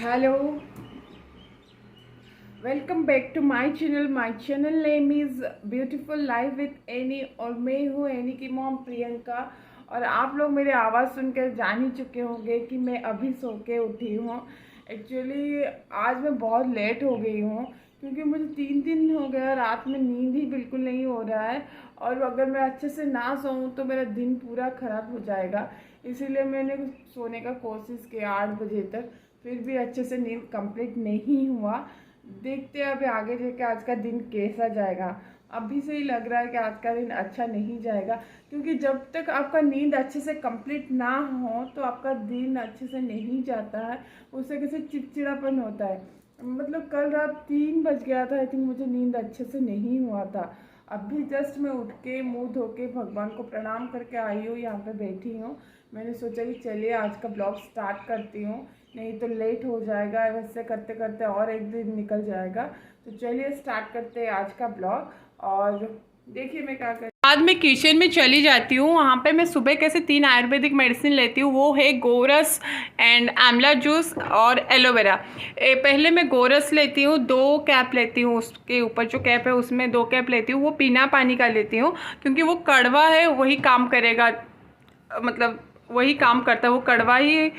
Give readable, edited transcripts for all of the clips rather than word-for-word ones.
Hello, welcome back to my channel. My channel name is beautiful life with Annie और मैं हूँ any की mom Priyanka. और आप लोग मेरी आवाज़ सुनकर जान ही चुके होंगे कि मैं अभी सो के उठी हूँ। एक्चुअली आज मैं बहुत लेट हो गई हूँ क्योंकि मुझे 3 दिन हो गया रात में नींद ही बिल्कुल नहीं हो रहा है। और अगर मैं अच्छे से ना सोऊं तो मेरा दिन पूरा ख़राब हो जाएगा। इसीलिए मैंने सोने का कोशिश किया 8 बजे तक, फिर भी अच्छे से नींद कंप्लीट नहीं हुआ। देखते हैं अभी आगे जाके आज का दिन कैसा जाएगा। अभी से ही लग रहा है कि आज का दिन अच्छा नहीं जाएगा, क्योंकि जब तक आपका नींद अच्छे से कंप्लीट ना हो तो आपका दिन अच्छे से नहीं जाता है। उससे कैसे चिड़चिड़ापन होता है। मतलब कल रात 3 बज गया था, आई थिंक मुझे नींद अच्छे से नहीं हुआ था। अभी जस्ट मैं उठ के मुँह धो के भगवान को प्रणाम करके आई हूँ, यहाँ पे बैठी हूँ। मैंने सोचा कि चलिए आज का ब्लॉग स्टार्ट करती हूँ, नहीं तो लेट हो जाएगा। वैसे करते करते और एक दिन निकल जाएगा। तो चलिए स्टार्ट करते हैं आज का ब्लॉग। और देखिए मैं क्या कर बाद में किचन में चली जाती हूँ। वहाँ पे मैं सुबह कैसे 3 आयुर्वेदिक मेडिसिन लेती हूँ, वो है गोरस एंड आंवला जूस और एलोवेरा। पहले मैं गोरस लेती हूँ, 2 कैप लेती हूँ, उसके ऊपर जो कैप है उसमें 2 कैप लेती हूँ। वो बिना पानी का लेती हूँ क्योंकि वो कड़वा है, वही काम करेगा, मतलब वही काम करता है, वो कड़वा ही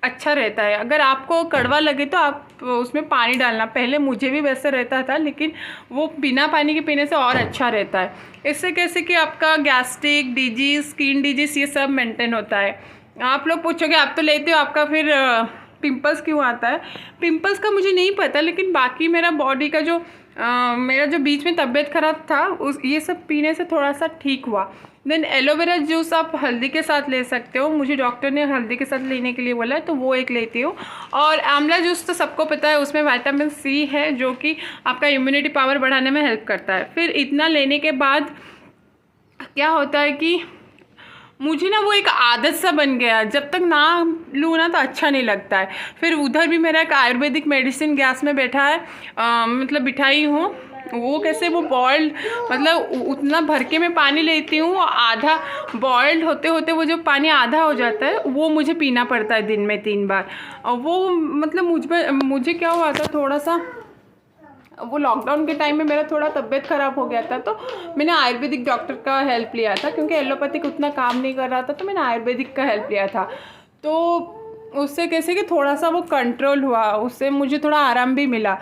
अच्छा रहता है। अगर आपको कड़वा लगे तो आप उसमें पानी डालना। पहले मुझे भी वैसे रहता था, लेकिन वो बिना पानी के पीने से और अच्छा रहता है। इससे कैसे कि आपका गैस्ट्रिक डिजीज, स्किन डिजीज, ये सब मेंटेन होता है। आप लोग पूछोगे आप तो लेते हो, आपका फिर पिंपल्स क्यों आता है? पिंपल्स का मुझे नहीं पता, लेकिन बाकी मेरा बॉडी का जो मेरा जो बीच में तबीयत ख़राब था उस ये सब पीने से थोड़ा सा ठीक हुआ। देन एलोवेरा जूस आप हल्दी के साथ ले सकते हो, मुझे डॉक्टर ने हल्दी के साथ लेने के लिए बोला है तो वो एक लेती हूँ। और आंवला जूस तो सबको पता है, उसमें विटामिन सी है जो कि आपका इम्यूनिटी पावर बढ़ाने में हेल्प करता है। फिर इतना लेने के बाद क्या होता है कि मुझे ना वो एक आदत सा बन गया, जब तक ना लूँ ना तो अच्छा नहीं लगता है। फिर उधर भी मेरा एक आयुर्वेदिक मेडिसिन गैस में बैठा है, मतलब बिठाई हूँ। वो कैसे वो बॉइल्ड, मतलब उतना भर के मैं पानी लेती हूँ, आधा बॉइल्ड होते होते वो जो पानी आधा हो जाता है वो मुझे पीना पड़ता है दिन में 3 बार। और वो मतलब मुझे क्या हुआ था, थोड़ा सा वो लॉकडाउन के टाइम में मेरा थोड़ा तबीयत ख़राब हो गया था, तो मैंने आयुर्वेदिक डॉक्टर का हेल्प लिया था क्योंकि एलोपैथिक उतना काम नहीं कर रहा था, तो मैंने आयुर्वेदिक का हेल्प लिया था। तो उससे कैसे कि थोड़ा सा वो कंट्रोल हुआ, उससे मुझे थोड़ा आराम भी मिला।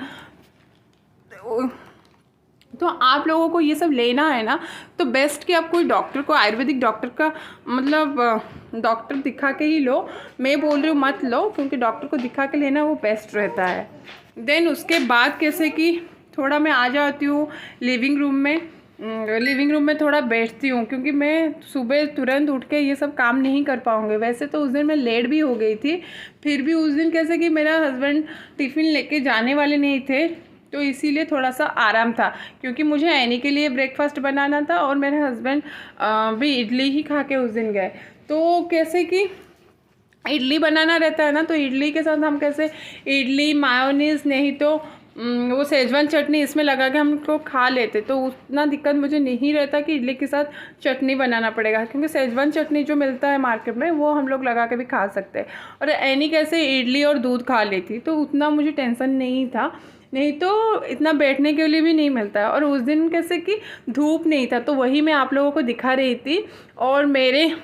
तो आप लोगों को ये सब लेना है ना, तो बेस्ट कि आप कोई डॉक्टर को, आयुर्वेदिक डॉक्टर का मतलब डॉक्टर दिखा के ही लो। मैं बोल रही हूँ मत लो, क्योंकि डॉक्टर को दिखा के लेना वो बेस्ट रहता है। देन उसके बाद कैसे कि थोड़ा मैं आ जाती हूँ लिविंग रूम में। लिविंग रूम में थोड़ा बैठती हूँ क्योंकि मैं सुबह तुरंत उठ के ये सब काम नहीं कर पाऊँगी। वैसे तो उस दिन मैं लेट भी हो गई थी, फिर भी उस दिन कैसे कि मेरा हस्बैंड टिफ़िन लेके जाने वाले नहीं थे, तो इसीलिए थोड़ा सा आराम था। क्योंकि मुझे एनी के लिए ब्रेकफास्ट बनाना था और मेरे हस्बैंड भी इडली ही खा के उस दिन गए। तो कैसे कि इडली बनाना रहता है ना, तो इडली के साथ हम कैसे इडली मायोनीज़ नहीं तो वो सेजवान चटनी इसमें लगा के हमको खा लेते, तो उतना दिक्कत मुझे नहीं रहता कि इडली के साथ चटनी बनाना पड़ेगा, क्योंकि सेजवान चटनी जो मिलता है मार्केट में वो हम लोग लगा के भी खा सकते हैं। और एनी कैसे इडली और दूध खा लेती, तो उतना मुझे टेंशन नहीं था। नहीं तो इतना बैठने के लिए भी नहीं मिलता है। और उस दिन कैसे कि धूप नहीं था, तो वही मैं आप लोगों को दिखा रही थी। और मेरे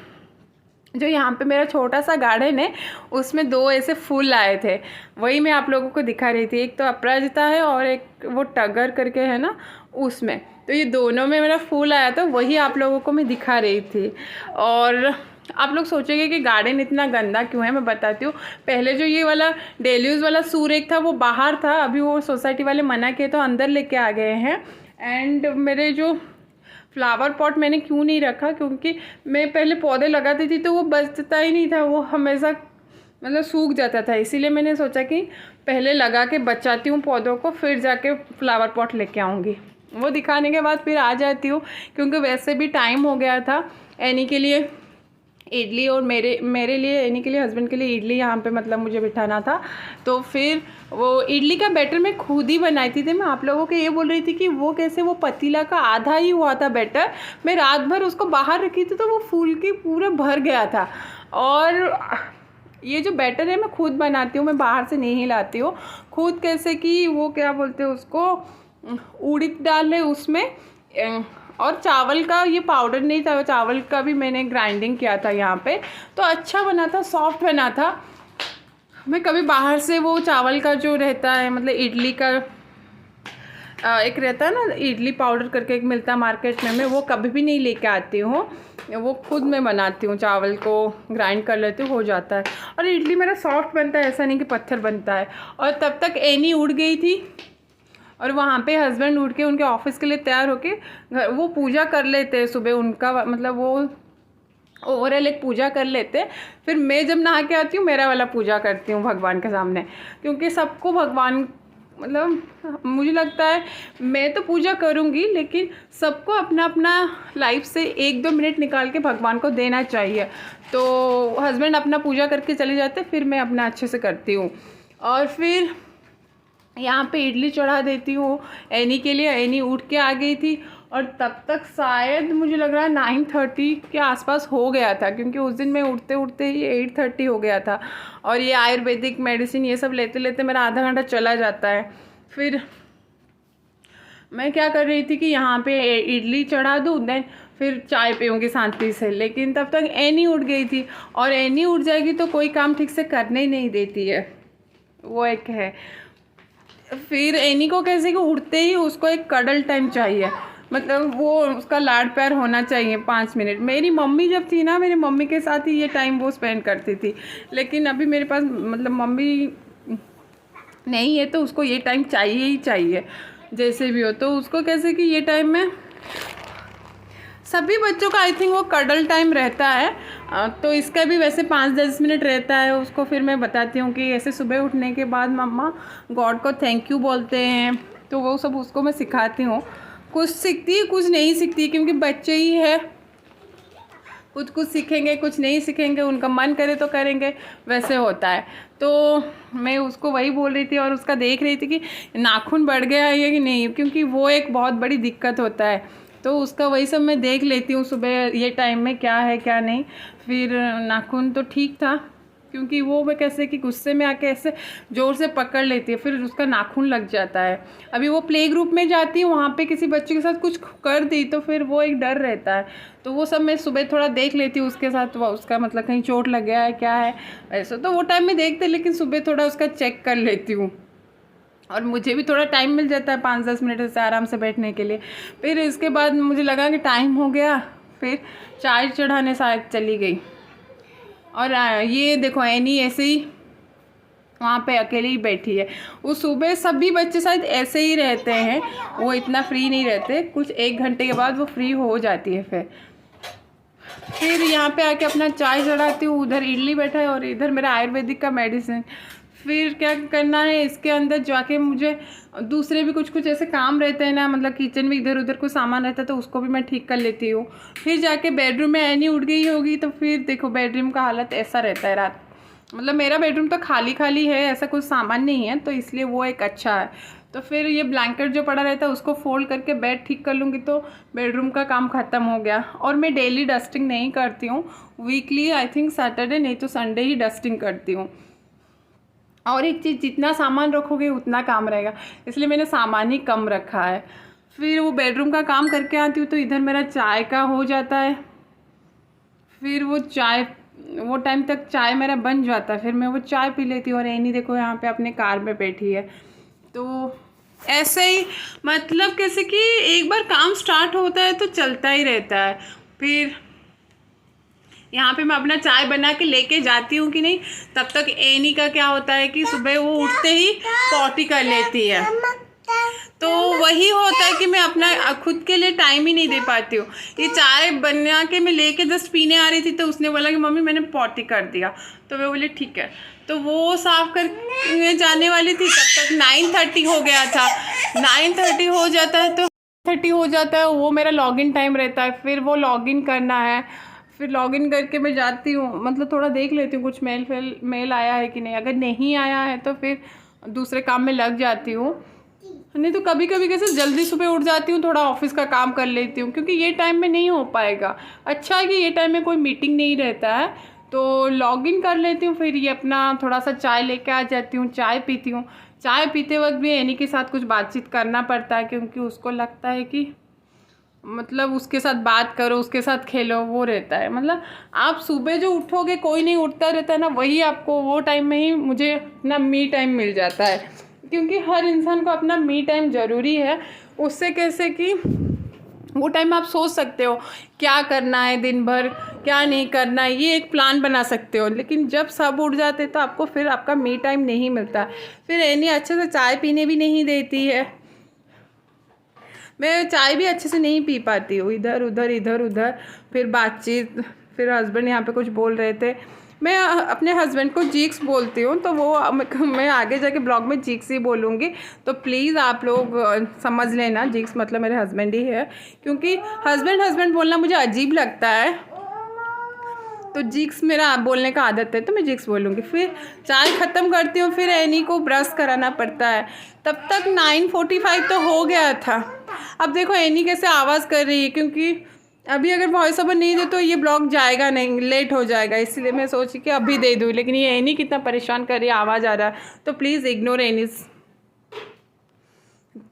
जो यहाँ पे मेरा छोटा सा गार्डन है उसमें 2 ऐसे फूल आए थे, वही मैं आप लोगों को दिखा रही थी। एक तो अपराजिता है और एक वो टगर करके है ना, उसमें। तो ये दोनों में मेरा फूल आया था, वही आप लोगों को मैं दिखा रही थी। और आप लोग सोचेंगे कि गार्डन इतना गंदा क्यों है, मैं बताती हूँ। पहले जो ये वाला डेलियूज़ वाला सूरज था वो बाहर था, अभी वो सोसाइटी वाले मना किए तो अंदर लेके आ गए हैं। एंड मेरे जो फ्लावर पॉट मैंने क्यों नहीं रखा, क्योंकि मैं पहले पौधे लगाती थी तो वो बचता ही नहीं था, वो हमेशा मतलब सूख जाता था। इसीलिए मैंने सोचा कि पहले लगा के बचाती हूँ पौधों को, फिर जाके फ्लावर पॉट लेके आऊँगी। वो दिखाने के बाद फिर आ जाती हूँ, क्योंकि वैसे भी टाइम हो गया था एनी के लिए इडली, और मेरे लिए यानी के लिए हस्बैंड के लिए इडली यहाँ पे मतलब मुझे बिठाना था। तो फिर वो इडली का बैटर मैं खुद ही बनाई थी। मैं आप लोगों को ये बोल रही थी कि वो कैसे वो पतीला का आधा ही हुआ था बैटर, मैं रात भर उसको बाहर रखी थी तो वो फूल के पूरा भर गया था। और ये जो बैटर है मैं खुद बनाती हूँ, मैं बाहर से नहीं लाती हूँ खुद। कैसे कि वो क्या बोलते हैं उसको, उड़द दाल है उसमें, और चावल का ये पाउडर नहीं था, चावल का भी मैंने ग्राइंडिंग किया था यहाँ पे, तो अच्छा बना था, सॉफ्ट बना था। मैं कभी बाहर से वो चावल का जो रहता है, मतलब इडली का एक रहता है ना इडली पाउडर करके एक मिलता है मार्केट में, मैं वो कभी भी नहीं लेके आती हूँ, वो खुद मैं बनाती हूँ, चावल को ग्राइंड कर लेती हूँ, हो जाता है। और इडली मेरा सॉफ्ट बनता है, ऐसा नहीं कि पत्थर बनता है। और तब तक एनी उड़ गई थी और वहाँ पे हस्बैंड उठ के उनके ऑफिस के लिए तैयार होके वो पूजा कर लेते हैं सुबह, उनका मतलब वो ओवरऑल एक पूजा कर लेते हैं। फिर मैं जब नहा के आती हूँ मेरा वाला पूजा करती हूँ भगवान के सामने, क्योंकि सबको भगवान मतलब मुझे लगता है मैं तो पूजा करूँगी, लेकिन सबको अपना अपना लाइफ से 1-2 मिनट निकाल के भगवान को देना चाहिए। तो हस्बैंड अपना पूजा करके चले जाते, फिर मैं अपना अच्छे से करती हूँ। और फिर यहाँ पे इडली चढ़ा देती हूँ एनी के लिए। एनी उठ के आ गई थी और तब तक शायद मुझे लग रहा है 9:30 के आसपास हो गया था, क्योंकि उस दिन मैं उठते उठते ही 8:30 हो गया था। और ये आयुर्वेदिक मेडिसिन ये सब लेते लेते मेरा आधा घंटा चला जाता है। फिर मैं क्या कर रही थी कि यहाँ पे इडली चढ़ा दूँ, देन फिर चाय पीऊँगी शांति से, लेकिन तब तक एनी उठ गई थी। और एनी उठ जाएगी तो कोई काम ठीक से करने ही नहीं देती है, वो एक है। फिर एनी को कैसे कि उठते ही उसको एक कडल टाइम चाहिए, मतलब वो उसका लाड प्यार होना चाहिए 5 मिनट। मेरी मम्मी जब थी ना, मेरी मम्मी के साथ ही ये टाइम वो स्पेंड करती थी, लेकिन अभी मेरे पास मतलब मम्मी नहीं है तो उसको ये टाइम चाहिए ही चाहिए जैसे भी हो। तो उसको कैसे कि ये टाइम में सभी बच्चों का आई थिंक वो कडल टाइम रहता है, तो इसका भी वैसे 5-10 मिनट रहता है उसको। फिर मैं बताती हूँ कि ऐसे सुबह उठने के बाद मम्मा गॉड को थैंक यू बोलते हैं, तो वो सब उसको मैं सिखाती हूँ। कुछ सीखती है कुछ नहीं सीखती, क्योंकि बच्चे ही है, कुछ कुछ सीखेंगे कुछ नहीं सीखेंगे, उनका मन करे तो करेंगे, वैसे होता है। तो मैं उसको वही बोल रही थी और उसका देख रही थी कि नाखून बढ़ गया है या कि नहीं, क्योंकि वो एक बहुत बड़ी दिक्कत होता है। तो उसका वही सब मैं देख लेती हूँ सुबह ये टाइम में क्या है क्या नहीं। फिर नाखून तो ठीक था, क्योंकि वो मैं कैसे कि गुस्से में आके ऐसे ज़ोर से पकड़ लेती है, फिर उसका नाखून लग जाता है। अभी वो प्ले ग्रुप में जाती हूँ, वहाँ पे किसी बच्चे के साथ कुछ कर दी तो फिर वो एक डर रहता है, तो वो सब मैं सुबह थोड़ा देख लेती हूँ उसके साथ, वो उसका मतलब कहीं चोट लग गया है क्या है, ऐसा तो वो टाइम में देखते, लेकिन सुबह थोड़ा उसका चेक कर लेती हूँ। और मुझे भी थोड़ा टाइम मिल जाता है 5-10 मिनट से आराम से बैठने के लिए। फिर इसके बाद मुझे लगा कि टाइम हो गया, फिर चाय चढ़ाने शायद चली गई। और ये देखो एनी ऐसे ही वहाँ पे अकेली ही बैठी है। वो सुबह सभी बच्चे शायद ऐसे ही रहते हैं, वो इतना फ्री नहीं रहते, कुछ 1 घंटे के बाद वो फ्री हो जाती है। फिर यहाँ पे आके अपना चाय चढ़ाती हूँ, उधर इडली बैठा है और इधर मेरा आयुर्वेदिक का मेडिसिन। फिर क्या करना है, इसके अंदर जाके मुझे दूसरे भी कुछ कुछ ऐसे काम रहते हैं ना, मतलब किचन में इधर उधर कुछ सामान रहता है तो उसको भी मैं ठीक कर लेती हूँ। फिर जाके बेडरूम में एनी उठ गई होगी, तो फिर देखो बेडरूम का हालत ऐसा रहता है रात, मतलब मेरा बेडरूम तो खाली खाली है, ऐसा कुछ सामान नहीं है, तो इसलिए वो एक अच्छा है। तो फिर ये ब्लैंकेट जो पड़ा रहता है उसको फोल्ड करके बेड ठीक कर लूँगी तो बेडरूम का काम ख़त्म हो गया। और मैं डेली डस्टिंग नहीं करती हूँ, वीकली आई थिंक सैटरडे नहीं तो संडे ही डस्टिंग करती हूँ। और एक चीज़, जितना सामान रखोगे उतना काम रहेगा, इसलिए मैंने सामान ही कम रखा है। फिर वो बेडरूम का काम करके आती हूँ तो इधर मेरा चाय का हो जाता है। फिर वो टाइम तक चाय मेरा बन जाता है, फिर मैं वो चाय पी लेती हूँ। और एनी देखो यहाँ पे अपने कार में बैठी है। तो ऐसे ही मतलब कैसे कि एक बार काम स्टार्ट होता है तो चलता ही रहता है। फिर यहाँ पे मैं अपना चाय बना के लेके जाती हूँ कि नहीं, तब तक एनी का क्या होता है कि सुबह वो उठते ही पॉटी कर लेती है, तो वही होता है कि मैं अपना खुद के लिए टाइम ही नहीं दे पाती हूँ। ये चाय बना के मैं लेके जस्ट पीने आ रही थी तो उसने बोला कि मम्मी मैंने पॉटी कर दिया, तो मैं बोली ठीक है। तो वो साफ़ कर जाने वाली थी, तब तक 9:30 हो गया था। 9:30 हो जाता है तो 30 हो जाता है, वो मेरा लॉगिन टाइम रहता है। फिर वो लॉगिन करना है, फिर लॉगिन करके मैं जाती हूँ, मतलब थोड़ा देख लेती हूँ कुछ मेल आया है कि नहीं, अगर नहीं आया है तो फिर दूसरे काम में लग जाती हूँ। नहीं तो कभी कभी कैसे जल्दी सुबह उठ जाती हूँ, थोड़ा ऑफिस का काम कर लेती हूँ, क्योंकि ये टाइम में नहीं हो पाएगा। अच्छा है कि ये टाइम में कोई मीटिंग नहीं रहता है, तो लॉगिन कर लेती हूँ, फिर ये अपना थोड़ा सा चाय लेके आ जाती हूँ, चाय पीती हूँ। चाय पीते वक्त भी एनी के साथ कुछ बातचीत करना पड़ता है, क्योंकि उसको लगता है कि मतलब उसके साथ बात करो, उसके साथ खेलो, वो रहता है। मतलब आप सुबह जो उठोगे, कोई नहीं उठता रहता है ना, वही आपको वो टाइम में ही मुझे अपना मी टाइम मिल जाता है, क्योंकि हर इंसान को अपना मी टाइम ज़रूरी है। उससे कैसे कि वो टाइम आप सोच सकते हो क्या करना है दिन भर, क्या नहीं करना है, ये एक प्लान बना सकते हो। लेकिन जब सब उठ जाते तो आपको फिर आपका मी टाइम नहीं मिलता। फिर एनी अच्छे से चाय पीने भी नहीं देती है, मैं चाय भी अच्छे से नहीं पी पाती हूँ, इधर उधर इधर उधर, फिर बातचीत। फिर हस्बैंड यहाँ पे कुछ बोल रहे थे, मैं अपने हस्बैंड को जीक्स बोलती हूँ, तो वो मैं आगे जाके ब्लॉग में जीक्स ही बोलूँगी, तो प्लीज़ आप लोग समझ लेना, जीक्स मतलब मेरे हस्बैंड ही है, क्योंकि हस्बैंड हस्बैंड बोलना मुझे अजीब लगता है, तो जीक्स मेरा बोलने का आदत है, तो मैं जीक्स बोलूँगी। फिर चाय ख़त्म करती हूँ, फिर एनी को ब्रश कराना पड़ता है। तब तक 9:45 तो हो गया था। अब देखो एनी कैसे आवाज़ कर रही है, क्योंकि अभी अगर वॉइस ओवर नहीं दे तो ये ब्लॉग जाएगा नहीं, लेट हो जाएगा, इसलिए मैं सोची कि अभी दे दूँ। लेकिन ये एनी कितना परेशान कर रही है, आवाज़ आ रहा है, तो प्लीज़ इग्नोर एनीज।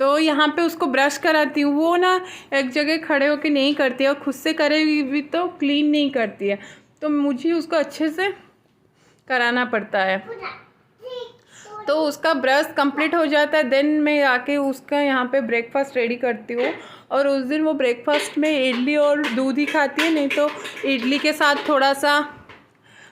तो यहाँ पे उसको ब्रश कराती हूँ, वो ना एक जगह खड़े होके नहीं करती है, और खुद से करेगी भी तो क्लीन नहीं करती है, तो मुझे उसको अच्छे से कराना पड़ता है। तो उसका ब्रश कंप्लीट हो जाता है, देन मैं आके उसका यहाँ पे ब्रेकफास्ट रेडी करती हूँ। और उस दिन वो ब्रेकफास्ट में इडली और दूध ही खाती है, नहीं तो इडली के साथ थोड़ा सा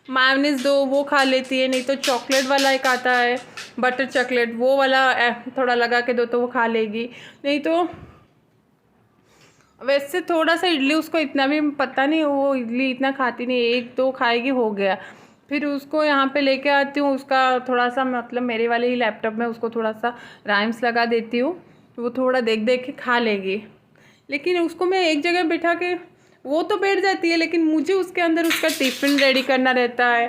मायोनीज दो वो खा लेती है, नहीं तो चॉकलेट वाला एक आता है बटर चॉकलेट, वो वाला थोड़ा लगा के दो तो वो खा लेगी। नहीं तो वैसे थोड़ा सा इडली उसको इतना भी पता नहीं, वो इडली इतना खाती नहीं, एक दो खाएगी हो गया। फिर उसको यहाँ पे लेके आती हूँ, उसका थोड़ा सा मतलब मेरे वाले ही लैपटॉप में उसको थोड़ा सा राइम्स लगा देती हूँ, वो थोड़ा देख देख के खा लेगी। लेकिन उसको मैं एक जगह बिठा के, वो तो बैठ जाती है, लेकिन मुझे उसके अंदर उसका टिफ़िन रेडी करना रहता है,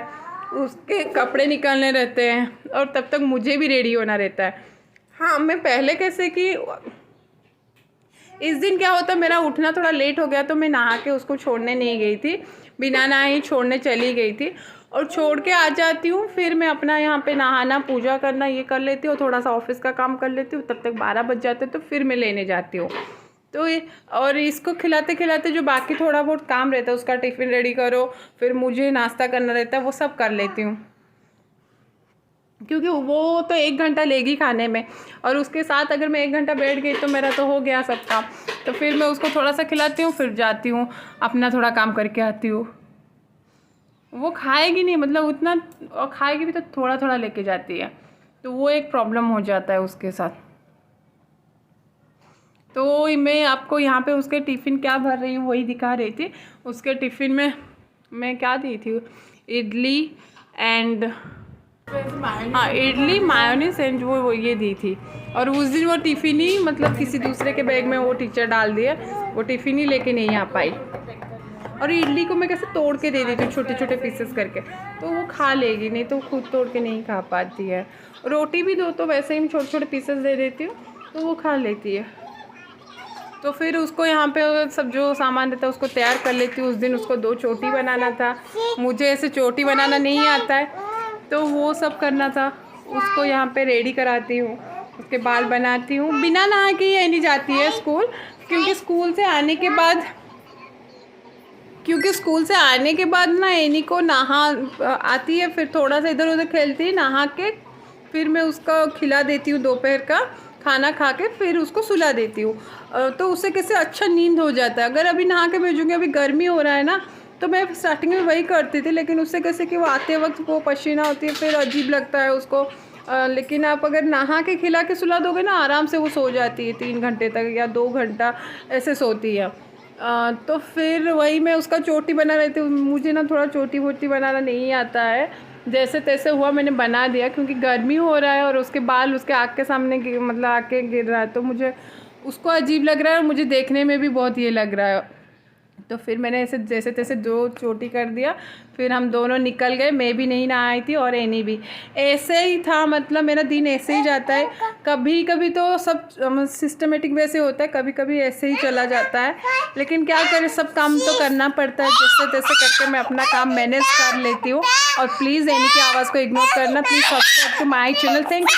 उसके कपड़े निकालने रहते हैं, और तब तक मुझे भी रेडी होना रहता है। हाँ, मैं पहले कैसे कि इस दिन क्या होता, मेरा उठना थोड़ा लेट हो गया, तो मैं नहा के उसको छोड़ने नहीं गई थी, बिना नहाए ही छोड़ने चली गई थी, और छोड़ के आ जाती हूँ। फिर मैं अपना यहाँ पे नहाना, पूजा करना ये कर लेती हूँ, थोड़ा सा ऑफिस का काम कर लेती हूँ, तब तक 12 बज जाते, तो फिर मैं लेने जाती हूँ। तो ये, और इसको खिलाते खिलाते जो बाकी थोड़ा बहुत काम रहता है, उसका टिफ़िन रेडी करो, फिर मुझे नाश्ता करना रहता है, वो सब कर लेती हूँ, क्योंकि वो तो 1 घंटा लेगी खाने में, और उसके साथ अगर मैं 1 घंटा बैठ गई तो मेरा तो हो गया सब काम। तो फिर मैं उसको थोड़ा सा खिलाती हूँ, फिर जाती हूँ अपना थोड़ा काम करके आती हूँ। वो खाएगी नहीं, मतलब उतना, और खाएगी भी तो थोड़ा थोड़ा लेके जाती है, तो वो एक प्रॉब्लम हो जाता है उसके साथ। तो मैं आपको यहाँ पे उसके टिफ़िन क्या भर रही हूँ वही दिखा रही थी। उसके टिफ़िन में मैं क्या दी थी, इडली एंड हाँ, इडली मायोनीज एंड वो ये दी थी। और उस दिन वो टिफ़िन ही मतलब किसी दूसरे के बैग में वो टीचर डाल दिया, वो टिफ़िन ही लेके नहीं आ पाई। और इडली को मैं कैसे तोड़ के दे देती हूँ छोटे छोटे पीसेस करके, तो वो खा लेगी, नहीं तो खुद तोड़ के नहीं खा पाती है। रोटी भी दो तो वैसे ही छोटे छोटे पीसेस दे देती हूँ, तो वो खा लेती है। तो फिर उसको यहाँ पे सब जो सामान रहता है उसको तैयार कर लेती हूँ। उस दिन उसको 2 चोटी बनाना था, मुझे ऐसे चोटी बनाना नहीं आता है, तो वो सब करना था। उसको यहाँ पे रेडी कराती हूँ, उसके बाल बनाती हूँ। बिना नहा के ही नहीं जाती है स्कूल, क्योंकि स्कूल से आने के बाद ना एनी को नहा आती है, फिर थोड़ा सा इधर उधर खेलती है, नहा के फिर मैं उसका खिला देती हूँ, दोपहर का खाना खा के फिर उसको सुला देती हूँ। तो उससे कैसे अच्छा नींद हो जाता है। अगर अभी नहा के भेजूँगी, अभी गर्मी हो रहा है ना, तो मैं स्टार्टिंग में वही करती थी, लेकिन उससे कैसे कि वो आते वक्त वो पसीना होती है, फिर अजीब लगता है उसको। लेकिन आप अगर नहा के खिला के सुला दोगे ना, आराम से वो सो जाती है, 3 घंटे तक या 2 घंटा ऐसे सोती है। तो फिर वही मैं उसका चोटी बना रहती हूँ। मुझे ना थोड़ा चोटी वोटी बनाना नहीं आता है, जैसे तैसे हुआ मैंने बना दिया, क्योंकि गर्मी हो रहा है और उसके बाल उसके आँख के सामने मतलब आके गिर रहा है, तो मुझे उसको अजीब लग रहा है और मुझे देखने में भी बहुत ये लग रहा है। तो फिर मैंने ऐसे जैसे तैसे 2 चोटी कर दिया, फिर हम दोनों निकल गए। मैं भी नहीं नहाई थी और एनी भी। ऐसे ही था, मतलब मेरा दिन ऐसे ही जाता है। कभी कभी तो सब सिस्टमेटिक वैसे होता है, कभी कभी ऐसे ही चला जाता है, लेकिन क्या करें, सब काम तो करना पड़ता है। जैसे तैसे करके मैं अपना काम मैनेज कर लेती हूँ। और प्लीज़ एनी की आवाज़ को इग्नोर करना। Please subscribe to my channel. Thank you.